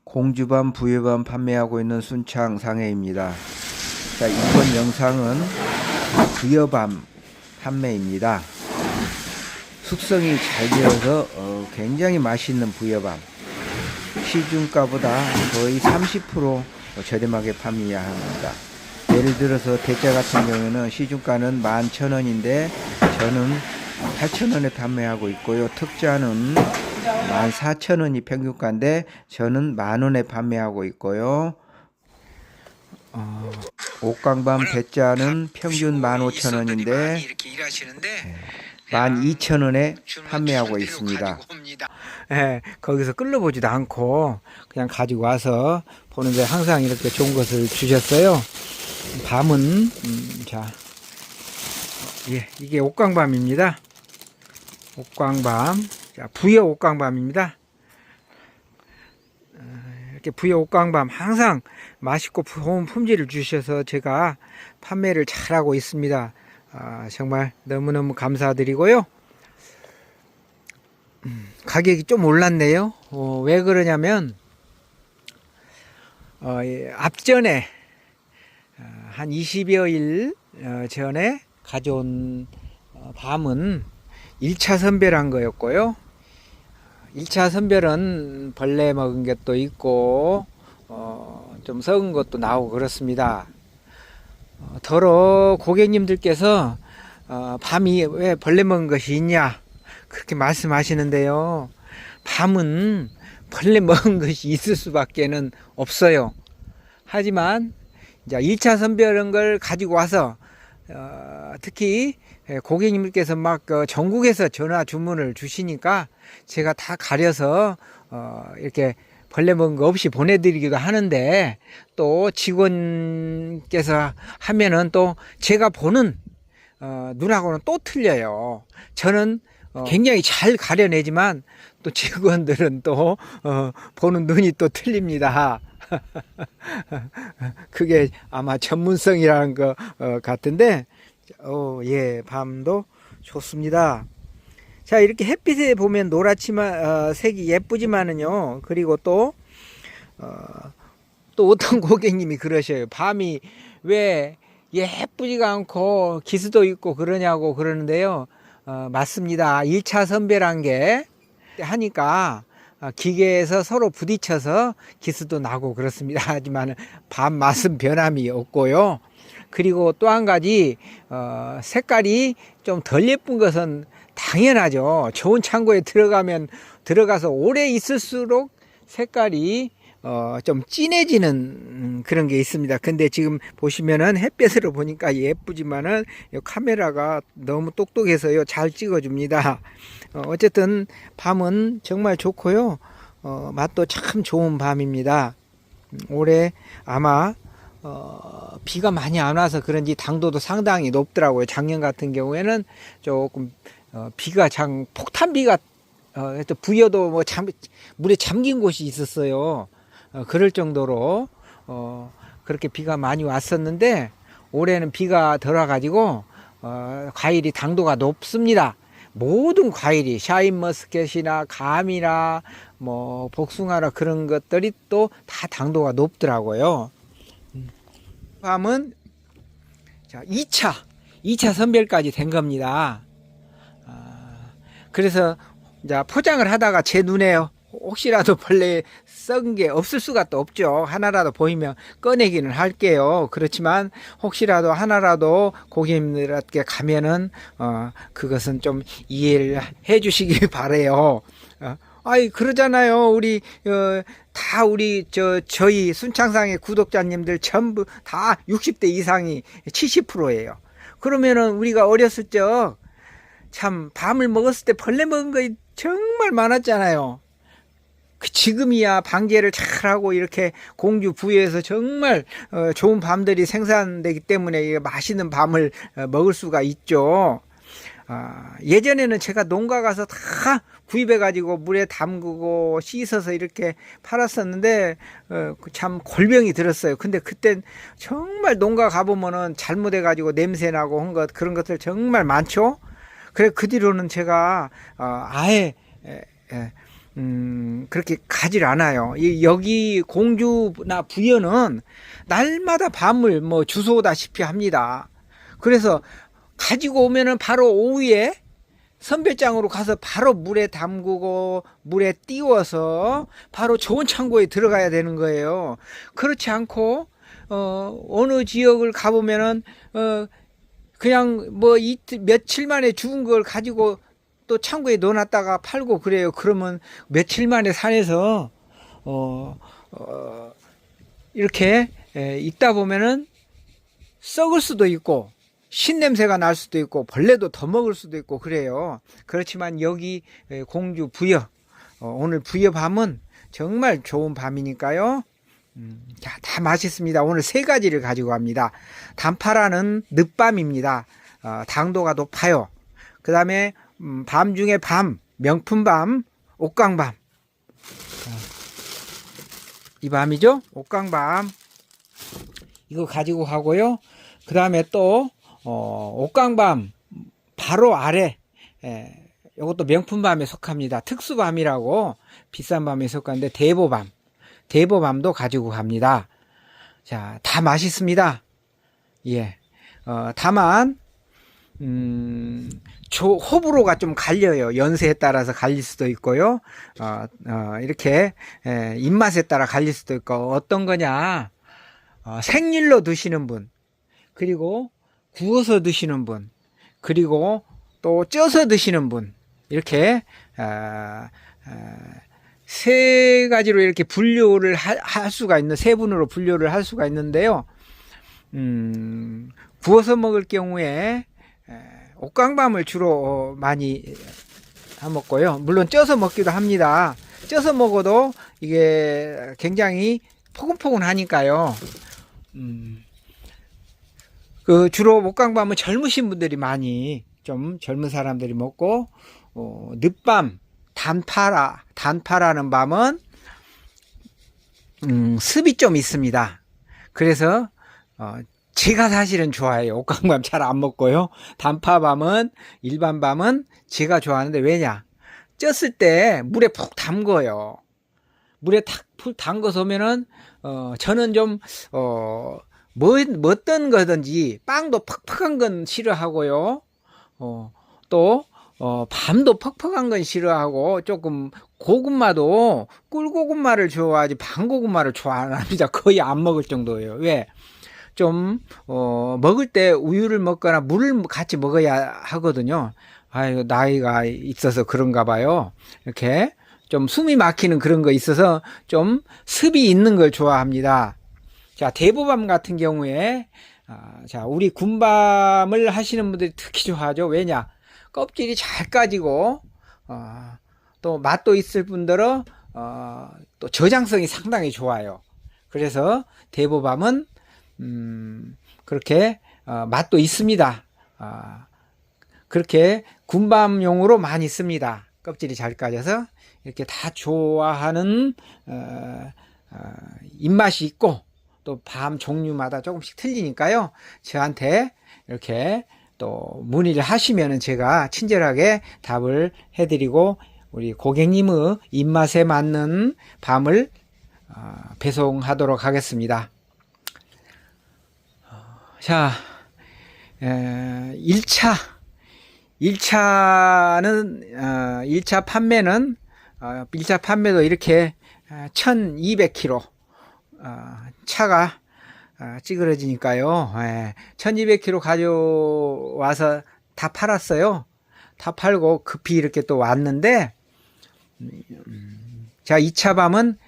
공주밤, 부유밤 판매하고 있는 순창 상해입니다. 자, 이번 영상은 부여밤 판매입니다. 숙성이 잘 되어서 굉장히 맛있는 부여밤. 시중가보다 거의 30% 저렴하게 판매합니다. 예를 들어서 대짜 같은 경우에는 시중가는 11,000원인데 저는 8,000원에 판매하고 있고요. 특자는 14,000원이 평균가인데 저는 10,000원에 판매하고 있고요. 옥강밤 대짜는 평균 15,000원인데 12,000원에 판매하고 있습니다. 거기서 끌러보지도 않고 그냥 가지고 와서 보는데 항상 이렇게 좋은 것을 주셨어요. 밤은 자, 이게 옥강밤입니다. 옥강밤, 자, 부여 옥강밤입니다. 이렇게 부여 옥강밤 항상 맛있고 좋은 품질을 주셔서 제가 판매를 잘하고 있습니다. 정말 너무너무 감사드리고요. 가격이 좀 올랐네요. 왜 그러냐면 앞전에 한 20여일 전에 가져온 밤은 1차 선별한 거였고요. 1차 선별은 벌레 먹은 것도 있고 좀 썩은 것도 나오고 그렇습니다. 더러 고객님들께서 밤이 왜 벌레 먹은 것이 있냐 그렇게 말씀하시는데요. 밤은 벌레 먹은 것이 있을 수밖에는 없어요. 하지만 이제 1차 선별한 걸 가지고 와서 특히 고객님들께서 막 전국에서 전화 주문을 주시니까 제가 다 가려서 이렇게 벌레 먹은 거 없이 보내드리기도 하는데, 또 직원께서 하면은 또 제가 보는 눈하고는 또 틀려요. 저는 굉장히 잘 가려내지만 또 직원들은 또 보는 눈이 또 틀립니다. 그게 아마 전문성이라는 것 같은데, 예, 밤도 좋습니다. 자, 이렇게 햇빛에 보면 노랗지만 색이 예쁘지만은요. 그리고 또 어떤 고객님이 그러셔요. 밤이 왜 예쁘지가 않고 기스도 있고 그러냐고 그러는데요. 맞습니다. 1차 선별한 게 하니까 기계에서 서로 부딪혀서 기스도 나고 그렇습니다. 하지만 밤 맛은 변함이 없고요. 그리고 또 한 가지 색깔이 좀 덜 예쁜 것은 당연하죠. 좋은 창고에 들어가서 오래 있을수록 색깔이 좀 진해지는 그런 게 있습니다. 근데 지금 보시면은 햇볕으로 보니까 예쁘지만은 카메라가 너무 똑똑해서요 잘 찍어줍니다. 어쨌든 밤은 정말 좋고요. 맛도 참 좋은 밤입니다. 올해 아마 비가 많이 안 와서 그런지 당도도 상당히 높더라고요. 작년 같은 경우에는 조금 비가 폭탄비가 부여도 뭐 물에 잠긴 곳이 있었어요. 그럴 정도로 그렇게 비가 많이 왔었는데 올해는 비가 덜 와가지고 과일이 당도가 높습니다. 모든 과일이 샤인머스켓이나 감이나 뭐 복숭아나 그런 것들이 또 다 당도가 높더라고요. 밤은 자 2차 선별까지 된 겁니다. 그래서 이제 포장을 하다가 제 눈에 혹시라도 벌레 썩은 게 없을 수가 또 없죠. 하나라도 보이면 꺼내기는 할게요. 그렇지만 혹시라도 하나라도 고객님들께 가면은 그것은 좀 이해를 해 주시기 바래요. 아이 그러잖아요. 우리 우리 저희 순창상의 구독자님들 전부 다 60대 이상이 70%예요. 그러면은 우리가 어렸을 적 참 밤을 먹었을 때 벌레 먹은 거 정말 많았잖아요. 지금이야 방제를 잘하고 이렇게 공주 부여에서 정말 좋은 밤들이 생산되기 때문에 맛있는 밤을 먹을 수가 있죠. 예전에는 제가 농가 가서 다 구입해 가지고 물에 담그고 씻어서 이렇게 팔았었는데 참 골병이 들었어요. 근데 그땐 정말 농가 가보면은 잘못해 가지고 냄새 나고 한 것 그런 것들 정말 많죠. 그래 그 뒤로는 제가 아예 그렇게 가질 않아요. 여기 공주나 부여는 날마다 밤을 뭐 주워오다시피 합니다. 그래서 가지고 오면은 바로 오후에 선별장으로 가서 바로 물에 담그고 물에 띄워서 바로 좋은 창고에 들어가야 되는 거예요. 그렇지 않고 어느 지역을 가보면은 그냥 뭐 이틀 며칠 만에 죽은 걸 가지고 또 창고에 넣어놨다가 팔고 그래요. 그러면 며칠 만에 산에서 이렇게 있다 보면은 썩을 수도 있고 신냄새가 날 수도 있고 벌레도 더 먹을 수도 있고 그래요. 그렇지만 여기 공주 부여 오늘 부여 밤은 정말 좋은 밤이니까요. 자, 다 맛있습니다. 오늘 세 가지를 가지고 갑니다. 단파라는 늦밤입니다. 당도가 높아요. 그 다음에 밤 중에 밤, 명품밤, 옥강밤. 이 밤이죠? 옥강밤. 이거 가지고 가고요. 그 다음에 또 옥강밤 바로 아래 이것도 명품밤에 속합니다. 특수밤이라고 비싼 밤에 속하는데 대보밤도 가지고 갑니다. 자, 다 맛있습니다. 예. 다만 호불호가 좀 갈려요. 연세에 따라서 갈릴 수도 있고요. 이렇게 입맛에 따라 갈릴 수도 있고 어떤 거냐? 생일로 드시는 분, 그리고 구워서 드시는 분, 그리고 또 쪄서 드시는 분, 이렇게 세 가지로 이렇게 분류를 할 수가 있는, 세 분으로 분류를 할 수가 있는데요. 구워서 먹을 경우에 옥강밤을 주로 많이 먹고요. 물론 쪄서 먹기도 합니다. 쪄서 먹어도 이게 굉장히 포근포근하니까요. 그 주로 옥강밤은 젊으신 분들이 많이 좀 젊은 사람들이 먹고 늦밤 단파라는 밤은 습이 좀 있습니다. 그래서 제가 사실은 좋아해요. 옥강밤 잘 안 먹고요. 단파밤은 일반 밤은 제가 좋아하는데 왜냐? 쪘을 때 물에 푹 담궈요. 물에 푹 담궈서 오면은 저는 좀 어떤 거든지 빵도 퍽퍽한 건 싫어하고요. 또 밤도 퍽퍽한 건 싫어하고 조금 고구마도 꿀고구마를 좋아하지 밤고구마를 좋아 안 합니다. 거의 안 먹을 정도예요. 왜? 좀 먹을 때 우유를 먹거나 물을 같이 먹어야 하거든요. 아이고 나이가 있어서 그런가 봐요. 이렇게 좀 숨이 막히는 그런 거 있어서 좀 습이 있는 걸 좋아합니다. 자, 대보밤 같은 경우에 자, 우리 군밤을 하시는 분들이 특히 좋아하죠. 왜냐? 껍질이 잘 까지고 또 맛도 있을 뿐더러 또 저장성이 상당히 좋아요. 그래서 대보밤은 그렇게 맛도 있습니다. 그렇게 군밤용으로 많이 씁니다. 껍질이 잘 까져서 이렇게 다 좋아하는 입맛이 있고 또 밤 종류마다 조금씩 틀리니까요. 저한테 이렇게 또 문의를 하시면은 제가 친절하게 답을 해드리고 우리 고객님의 입맛에 맞는 밤을 배송하도록 하겠습니다. 자, 1차 판매는 1차 판매도 이렇게 1200kg 차가 찌그러지니까요. 1200kg 가져와서 다 팔았어요. 다 팔고 급히 이렇게 또 왔는데 자, 2차 밤은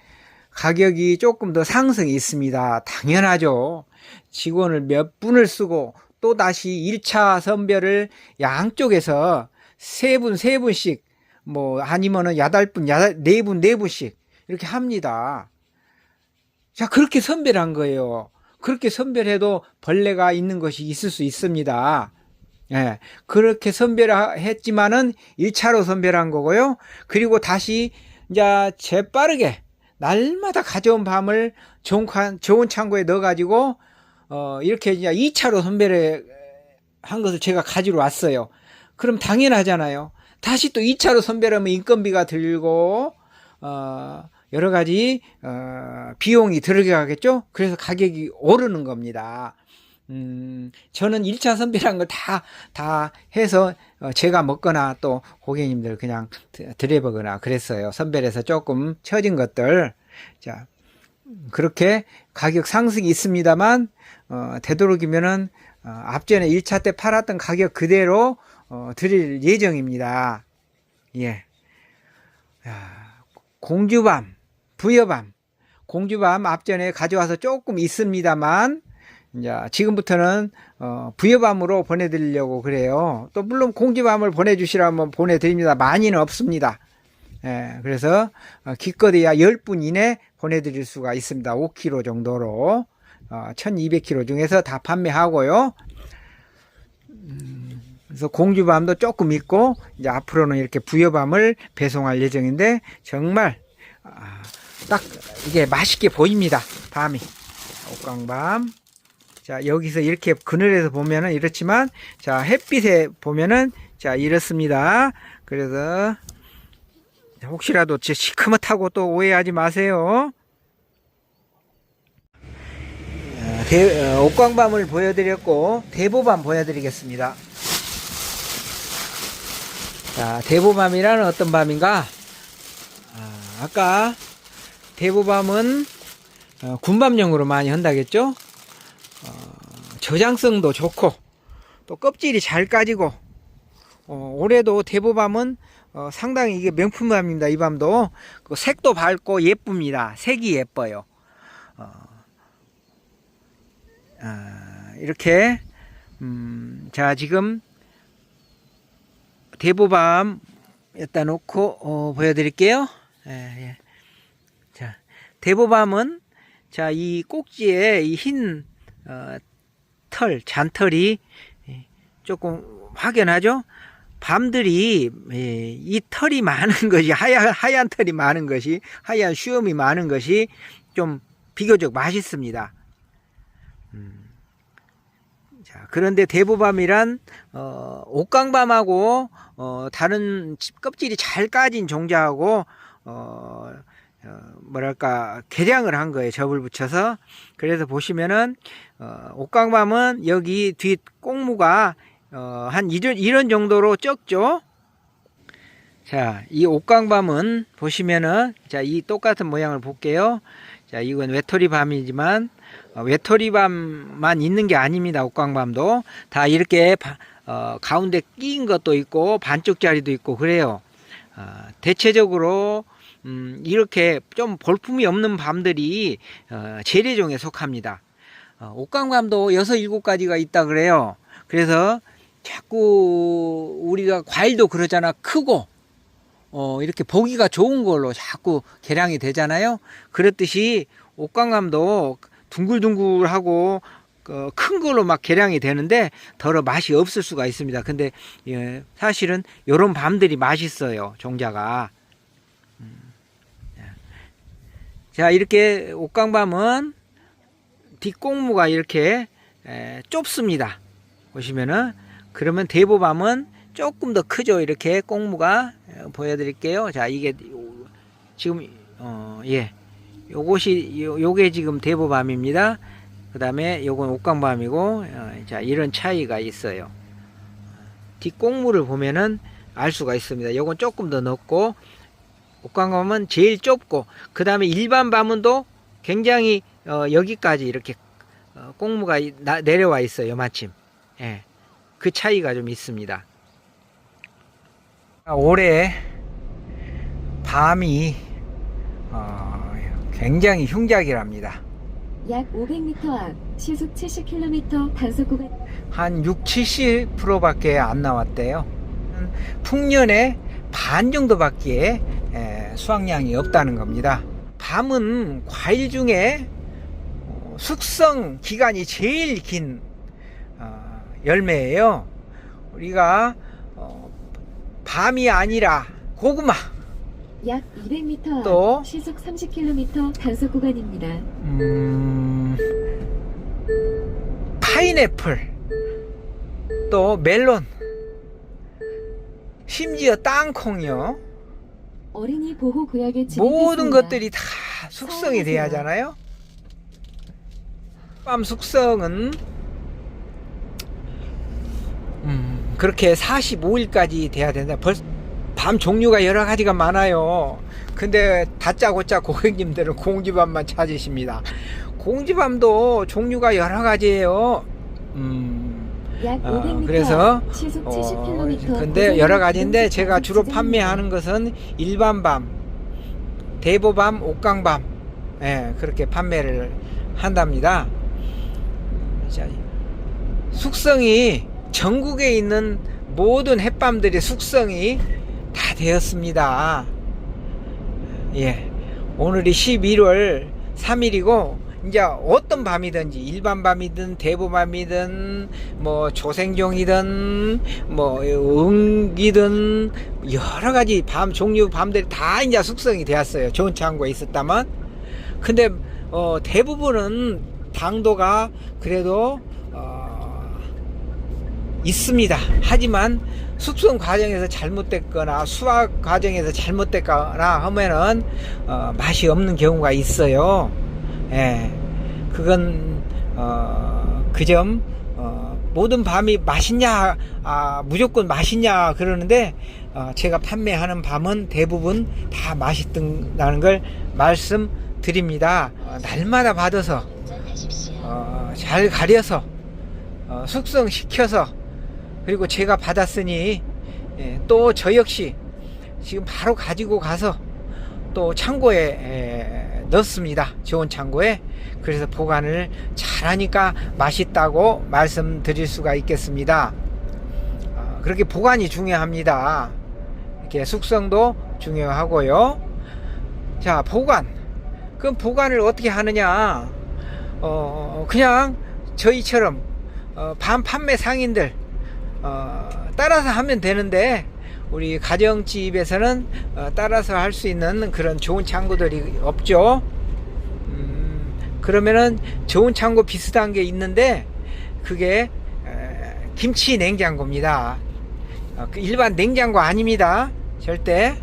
가격이 조금 더 상승이 있습니다. 당연하죠. 직원을 몇 분을 쓰고 또 다시 1차 선별을 양쪽에서 세 분씩 뭐 아니면은 8분, 4분씩 이렇게 합니다. 자, 그렇게 선별한 거예요. 그렇게 선별해도 벌레가 있는 것이 있을 수 있습니다. 예, 그렇게 선별했지만은 1차로 선별한 거고요. 그리고 다시 이제 재빠르게 날마다 가져온 밤을 좋은 창고에 넣어가지고 이렇게 이제 2차로 선별한 것을 제가 가지러 왔어요. 그럼 당연하잖아요. 다시 또 2차로 선별하면 인건비가 들고 여러 가지 비용이 들어가겠죠. 그래서 가격이 오르는 겁니다. 저는 1차 선별한 걸 다 해서 제가 먹거나 또 고객님들 그냥 드려보거나 그랬어요. 선별해서 조금 처진 것들. 자, 그렇게 가격 상승이 있습니다만, 되도록이면은, 앞전에 1차 때 팔았던 가격 그대로, 드릴 예정입니다. 예. 공주밤, 부여밤. 공주밤 앞전에 가져와서 조금 있습니다만, 이제 지금부터는 부여밤으로 보내드리려고 그래요. 또 물론 공주밤을 보내주시라면 보내드립니다. 많이는 없습니다. 예, 그래서 기껏해야 10분 이내 보내드릴 수가 있습니다. 5kg 정도로 1200kg 중에서 다 판매하고요. 그래서 공주밤도 조금 있고 이제 앞으로는 이렇게 부여밤을 배송할 예정인데 정말 딱 이게 맛있게 보입니다. 밤이 옥광밤. 자, 여기서 이렇게 그늘에서 보면은 이렇지만, 자, 햇빛에 보면은, 자, 이렇습니다. 그래서, 혹시라도 시커멓다고 또 오해하지 마세요. 옥광밤을 보여드렸고, 대보밤 보여드리겠습니다. 자, 대보밤이라는 어떤 밤인가? 아까 대보밤은 군밤용으로 많이 한다겠죠? 저장성도 좋고 또 껍질이 잘 까지고 올해도 대보밤은 상당히 이게 명품밤입니다. 이 밤도 색도 밝고 예쁩니다. 색이 예뻐요. 이렇게 자, 지금 대보밤 여기다 놓고 보여드릴게요. 예. 자, 대보밤은 자, 이 꼭지에 이 흰 잔털이 조금 확연하죠? 밤들이 이 털이 많은 것이 하얀 털이 많은 것이 하얀 수염이 많은 것이 좀 비교적 맛있습니다. 자, 그런데 대보밤이란 옥광밤하고 다른 껍질이 잘 까진 종자하고 뭐랄까 개량을 한 거예요. 접을 붙여서. 그래서 보시면은 옥광밤은 여기 뒷 꽁무가 한 이런 정도로 적죠. 자, 이 옥광밤은 보시면은 자, 이 똑같은 모양을 볼게요. 자, 이건 외톨이밤이지만 외톨이밤만 있는 게 아닙니다. 옥광밤도 다 이렇게 가운데 끼인 것도 있고 반쪽짜리도 있고 그래요. 대체적으로 이렇게 좀 볼품이 없는 밤들이 재래종에 속합니다. 옥광밤도 6, 7가지가 있다 그래요. 그래서 자꾸 우리가 과일도 그러잖아. 크고 이렇게 보기가 좋은 걸로 자꾸 개량이 되잖아요. 그렇듯이 옥광밤도 둥글둥글하고 큰 걸로 막 개량이 되는데 더러 맛이 없을 수가 있습니다. 근데 사실은 이런 밤들이 맛있어요. 종자가. 자, 이렇게 옥광밤은 뒷꽁무가 이렇게 좁습니다. 보시면은. 그러면 대보밤은 조금 더 크죠. 이렇게 꽁무가 보여드릴게요. 자, 이게 지금 요게 지금 대보밤입니다. 그 다음에 요건 옥광밤이고, 자, 이런 차이가 있어요. 뒷꽁무를 보면은 알 수가 있습니다. 요건 조금 더 넓고, 옥광밤은 제일 좁고, 그 다음에 일반 밤은도 굉장히 여기까지 이렇게 꽁무가 내려와 있어요. 마침. 예. 그 차이가 좀 있습니다. 올해 밤이 굉장히 흉작이랍니다. 약 500m 앞 시속 70km 단속 구간 한 60-70%밖에 안 나왔대요. 풍년의 반 정도밖에 수확량이 없다는 겁니다. 밤은 과일 중에 숙성 기간이 제일 긴 열매예요. 우리가 밤이 아니라 고구마, 약 200m 또 앞 시속 30km 단속 구간입니다. 파인애플, 또 멜론, 심지어 땅콩이요. 어린이 보호 구역에 모든 진입했습니다. 것들이 다 숙성이 돼야 하잖아요. 밤 숙성은 그렇게 45일까지 돼야 된다. 밤 종류가 여러 가지가 많아요. 근데 다짜고짜 고객님들은 공지밤만 찾으십니다. 공지밤도 종류가 여러 가지예요. 약 500m 그래서 시속 70km 근데 여러 가지인데 제가 주로 판매하는 것은 일반 밤, 대보밤, 옥강밤, 예, 그렇게 판매를 한답니다. 자, 숙성이 전국에 있는 모든 햇밤들이 숙성이 다 되었습니다. 예, 오늘이 11월 3일이고 이제 어떤 밤이든지 일반 밤이든 대보밤이든 뭐 조생종이든 뭐 응기든 여러 가지 밤 종류 밤들이 다 이제 숙성이 되었어요. 좋은 창고에 있었다면. 근데 대부분은 당도가 그래도 있습니다. 하지만 숙성 과정에서 잘못됐거나 수확 과정에서 잘못됐거나 하면은 맛이 없는 경우가 있어요. 예, 그건 그 점 모든 밤이 맛있냐 무조건 맛있냐 그러는데 제가 판매하는 밤은 대부분 다 맛있다는 걸 말씀드립니다. 날마다 받아서 잘 가려서 숙성시켜서 그리고 제가 받았으니 또 저 역시 지금 바로 가지고 가서 또 창고에 넣습니다. 좋은 창고에. 그래서 보관을 잘하니까 맛있다고 말씀드릴 수가 있겠습니다. 그렇게 보관이 중요합니다. 이렇게 숙성도 중요하고요. 자, 보관. 그럼 보관을 어떻게 하느냐? 그냥 저희처럼 밤 판매 상인들 따라서 하면 되는데 우리 가정집에서는 따라서 할 수 있는 그런 좋은 창고들이 없죠. 그러면은 좋은 창고 비슷한 게 있는데 그게 김치 냉장고입니다. 일반 냉장고 아닙니다. 절대.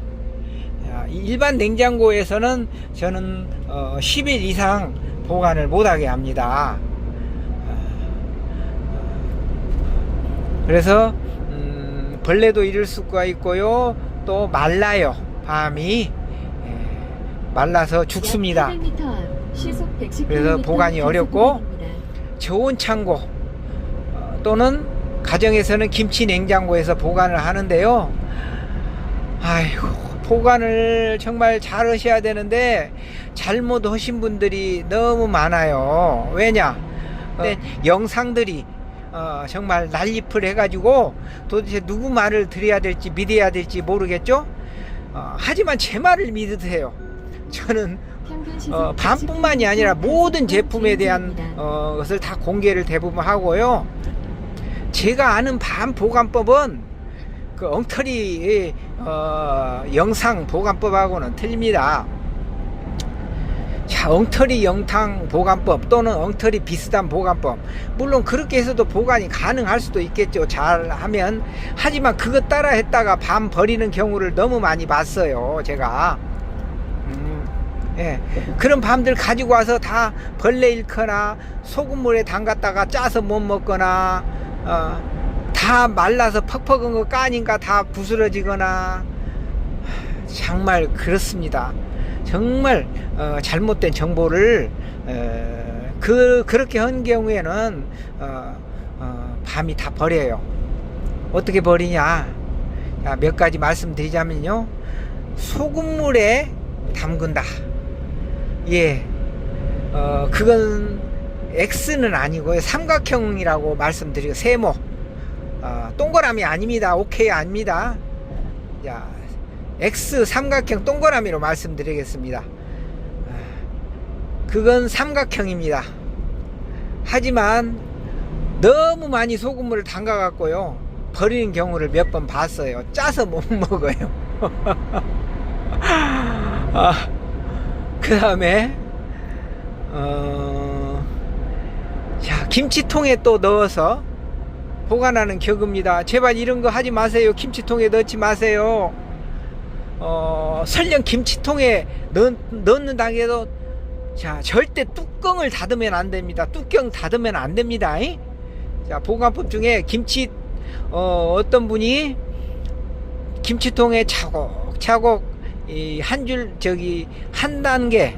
일반 냉장고에서는 저는 10일 이상 보관을 못하게 합니다. 그래서 벌레도 잃을 수가 있고요. 또 말라요. 밤이 말라서 죽습니다. 약 800m 앞 시속 110km 그래서 보관이 어렵고 좋은 창고 또는 가정에서는 김치 냉장고에서 보관을 하는데요. 아이고, 보관을 정말 잘 하셔야 되는데 잘못 하신 분들이 너무 많아요. 왜냐? 영상들이 정말 난립을 해가지고 도대체 누구 말을 들어야 될지 믿어야 될지 모르겠죠. 하지만 제 말을 믿으세요. 저는 밤뿐만이 아니라 모든 제품에 대한 것을 다 공개를 대부분 하고요. 제가 아는 밤 보관법은 그 엉터리 영상 보관법하고는 틀립니다. 자, 엉터리 영상 보관법 또는 엉터리 비슷한 보관법, 물론 그렇게 해서도 보관이 가능할 수도 있겠죠, 잘하면. 하지만 그것 따라 했다가 밤 버리는 경우를 너무 많이 봤어요, 제가. 예, 그런 밤들 가지고 와서 다 벌레 잃거나 소금물에 담갔다가 짜서 못 먹거나 다 말라서 퍽퍽한 거 까니까 다 부스러지거나, 정말 그렇습니다. 정말 잘못된 정보를 그렇게 한 경우에는 밤이 다 버려요. 어떻게 버리냐? 몇 가지 말씀드리자면요. 소금물에 담근다. 예, 그건 X는 아니고요. 삼각형이라고 말씀드리고, 세모, 동그라미 아닙니다. 오케이 아닙니다. 자, X 삼각형 동그라미로 말씀드리겠습니다. 그건 삼각형입니다. 하지만 너무 많이 소금물을 담가 갖고요 버리는 경우를 몇 번 봤어요. 짜서 못 먹어요. 그 다음에 자, 김치통에 또 넣어서 보관하는 격입니다. 제발 이런 거 하지 마세요. 김치통에 넣지 마세요. 설령 김치통에 넣는다 해도 자, 절대 뚜껑을 닫으면 안 됩니다. 뚜껑 닫으면 안 됩니다. 자, 보관법 중에 김치 어떤 분이 김치통에 차곡차곡 한 단계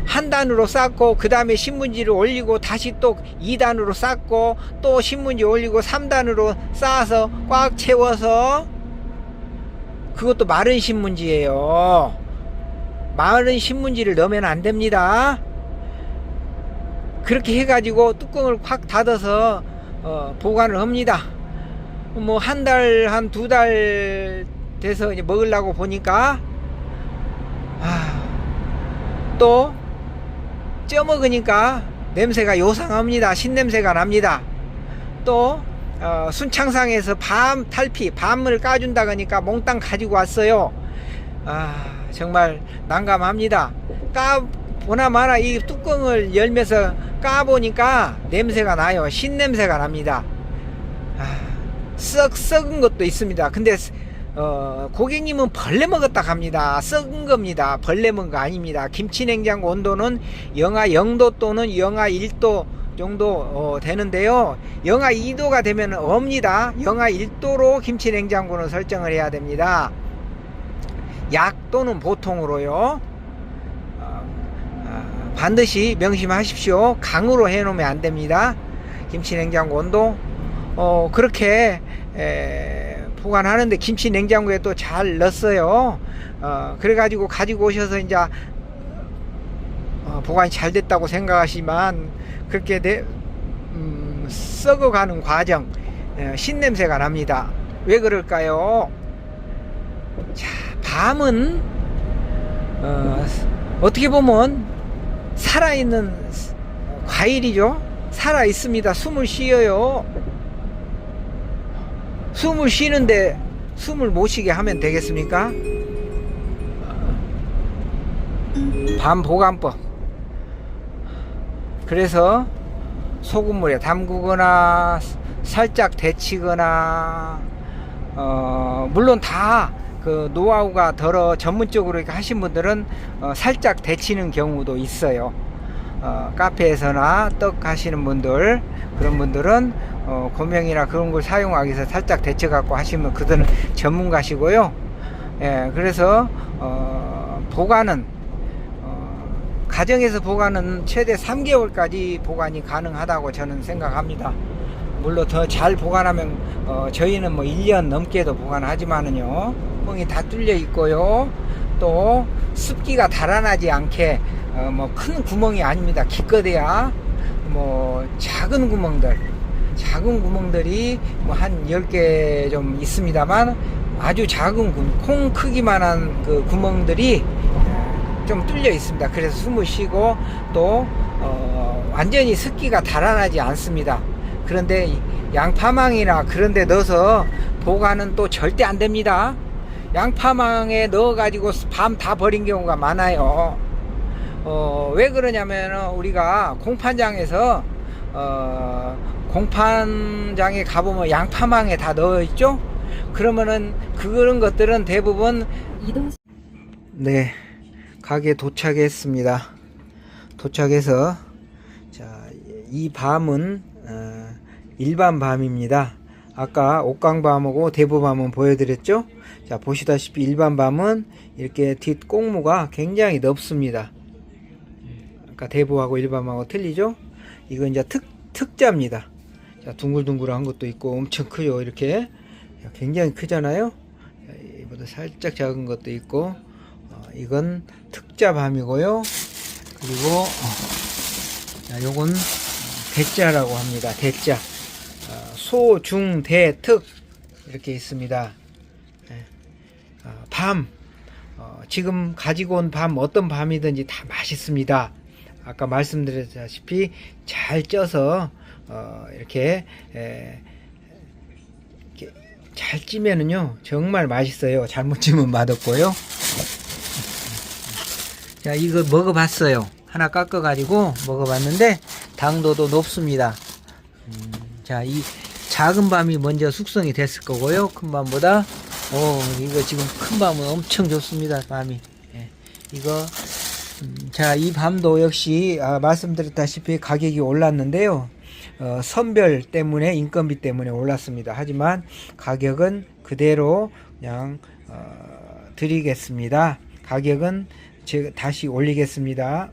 한 단으로 쌓고 그 다음에 신문지를 올리고 다시 또 2단으로 쌓고 또 신문지 올리고 3단으로 쌓아서 꽉 채워서 그것도 마른 신문지예요. 마른 신문지를 넣으면 안 됩니다. 그렇게 해가지고 뚜껑을 확 닫아서 보관을 합니다. 뭐 한 달, 한 2달 돼서 이제 먹으려고 보니까 또 쪄먹으니까 냄새가 요상합니다. 신냄새가 납니다. 또 순창상에서 밤을 까준다 그러니까 몽땅 가지고 왔어요. 정말 난감합니다. 보나마나 이 뚜껑을 열면서 까보니까 냄새가 나요. 신냄새가 납니다. 썩은 것도 있습니다. 근데 고객님은 벌레 먹었다 합니다. 썩은 겁니다. 벌레 먹은 거 아닙니다. 김치냉장고 온도는 영하 0도 또는 영하 1도 정도 되는데요. 영하 2도가 되면 없니다. 영하 1도로 김치냉장고는 설정을 해야 됩니다. 약 또는 보통으로요. 반드시 명심하십시오. 강으로 해놓으면 안 됩니다. 김치냉장고 온도 그렇게 보관하는데 김치냉장고에 또 잘 넣었어요. 그래가지고 가지고 오셔서 이제 보관이 잘 됐다고 생각하시면 그렇게 썩어가는 과정, 신냄새가 납니다. 왜 그럴까요? 자, 밤은 어떻게 보면 살아있는 과일이죠. 살아있습니다. 숨을 쉬어요. 숨을 쉬는데 숨을 못 쉬게 하면 되겠습니까? 밤 보관법. 그래서 소금물에 담그거나 살짝 데치거나 물론 다 그 노하우가 덜어 전문적으로 이렇게 하신 분들은 살짝 데치는 경우도 있어요. 카페에서나 떡 하시는 분들, 그런 분들은 고명이나 그런 걸 사용하기 위해서 살짝 데쳐 갖고 하시면 그들은 전문가시고요. 예, 그래서 보관은 가정에서 보관은 최대 3개월까지 보관이 가능하다고 저는 생각합니다. 물론 더 잘 보관하면 저희는 뭐 1년 넘게도 보관하지만은요, 구멍이 다 뚫려 있고요, 또 습기가 달아나지 않게 뭐 큰 구멍이 아닙니다. 기껏해야 뭐 작은 구멍들이 뭐 한 10개 좀 있습니다만, 아주 작은 콩 크기만한 그 구멍들이 좀 뚫려 있습니다. 그래서 숨을 쉬고 또 완전히 습기가 달아나지 않습니다. 그런데 양파망이나 그런 데 넣어서 보관은 또 절대 안 됩니다. 양파망에 넣어 가지고 밤 다 버린 경우가 많아요. 왜 그러냐면 우리가 공판장에서 공판장에 가보면 양파망에 다 넣어 있죠. 그러면은 그런 것들은 대부분 이동 네, 가게 도착했습니다. 도착해서 자, 이 밤은 일반 밤입니다. 아까 옥강밤하고 대부밤은 보여드렸죠. 자, 보시다시피 일반 밤은 이렇게 뒷 꼭무가 굉장히 넓습니다. 아까 대부하고 일반하고 틀리죠. 이건 이제 특자입니다. 자, 둥글둥글한 것도 있고 엄청 크요. 이렇게 굉장히 크잖아요. 이보다 살짝 작은 것도 있고, 이건 특자 밤이고요. 그리고 자, 요건 대자라고 합니다. 대자. 소, 중, 대, 특 이렇게 있습니다. 밤, 지금 가지고 온 밤, 어떤 밤이든지 다 맛있습니다. 아까 말씀드렸다시피 잘 쪄서 이렇게 잘 찌면은요 정말 맛있어요. 잘못 찌면 맛없고요. 자, 이거 먹어봤어요. 하나 깎아가지고 먹어봤는데 당도도 높습니다. 자, 이 작은 밤이 먼저 숙성이 됐을 거고요. 큰 밤보다 이거 지금 큰 밤은 엄청 좋습니다. 밤이. 예, 이거 자, 이 밤도 역시 말씀드렸다시피 가격이 올랐는데요. 선별 때문에 인건비 때문에 올랐습니다. 하지만 가격은 그대로 그냥 드리겠습니다. 가격은 제가 다시 올리겠습니다.